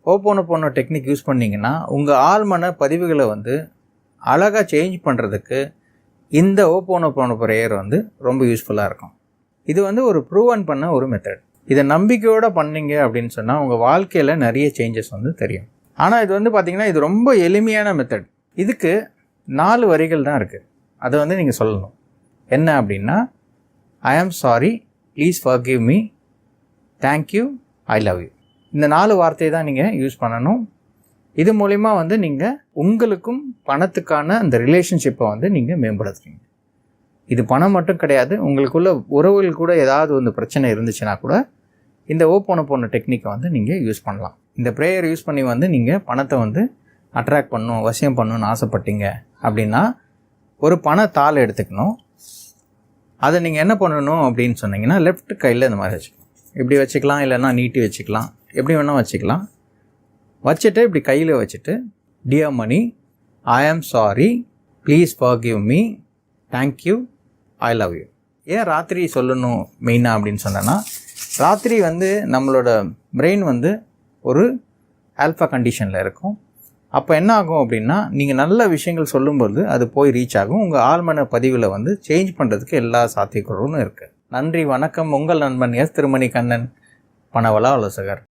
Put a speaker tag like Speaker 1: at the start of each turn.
Speaker 1: ஹோபோனோபோனோ technique use பண்ணிங்கன்னா உங்கள் ஆழ்மன பதிவுகளை வந்து அழகாக சேஞ்ச் பண்ணுறதுக்கு இந்த ஹோபோனோபோனோ ப்ரேயர் வந்து ரொம்ப யூஸ்ஃபுல்லாக இருக்கும். இது வந்து ஒரு ப்ரூவன் பண்ண ஒரு மெத்தட். இதை நம்பிக்கையோடு பண்ணீங்க அப்படின்னு சொன்னால் உங்கள் வாழ்க்கையில் நிறைய சேஞ்சஸ் வந்து தெரியும். ஆனால் இது வந்து பார்த்திங்கன்னா இது ரொம்ப எளிமையான மெத்தட். இதுக்கு 4 வரிகள் தான் இருக்குது. அதை வந்து நீங்கள் சொல்லணும். என்ன அப்படின்னா, I am sorry, please forgive me, thank you, I love you. இந்த 4 வார்த்தையை தான் நீங்கள் யூஸ் பண்ணணும். இது மூலிமா வந்து நீங்கள் உங்களுக்கும் பணத்துக்கான அந்த ரிலேஷன்ஷிப்பை வந்து நீங்கள் மேம்படுத்துறீங்க. இது பணம் மட்டும் கிடையாது, உங்களுக்குள்ள உறவுகள் கூட ஏதாவது வந்து பிரச்சனை இருந்துச்சுன்னா கூட இந்த ஹோபோனோபோனோ டெக்னிக்கை வந்து நீங்கள் யூஸ் பண்ணலாம். இந்த ப்ரேயர் யூஸ் பண்ணி வந்து நீங்கள் பணத்தை வந்து அட்ராக்ட் பண்ணணும், வசியம் பண்ணணும்னு ஆசைப்பட்டீங்க அப்படின்னா ஒரு பணத்தாள் எடுத்துக்கணும். அதை நீங்கள் என்ன பண்ணணும் அப்படின்னு சொன்னீங்கன்னா, லெஃப்ட் கையில் இந்த மாதிரி வச்சுக்கணும். இப்படி வச்சுக்கலாம், இல்லைன்னா நீட்டி வச்சுக்கலாம், எப்படி வேணால் வச்சுக்கலாம். வச்சுட்டு இப்படி கையில் வச்சுட்டு, dear Mani, I am sorry, please forgive me, thank you, I love you. ஏன் ராத்திரி சொல்லணும் மெயினாக அப்படின்னு சொன்னேன்னா, ராத்திரி வந்து நம்மளோட பிரெயின் வந்து ஒரு ஆல்ஃபா கண்டிஷனில் இருக்கும். அப்போ என்ன ஆகும் அப்படின்னா, நீங்கள் நல்ல விஷயங்கள் சொல்லும்போது அது போய் ரீச் ஆகும். உங்கள் ஆழ்மன பதிவில் வந்து சேஞ்ச் பண்ணுறதுக்கு எல்லா சாத்தியக்கூறும் இருக்குது. நன்றி, வணக்கம். உங்கள் நண்பன் எஸ் திருமணி கண்ணன், பணவள ஆலோசகர்.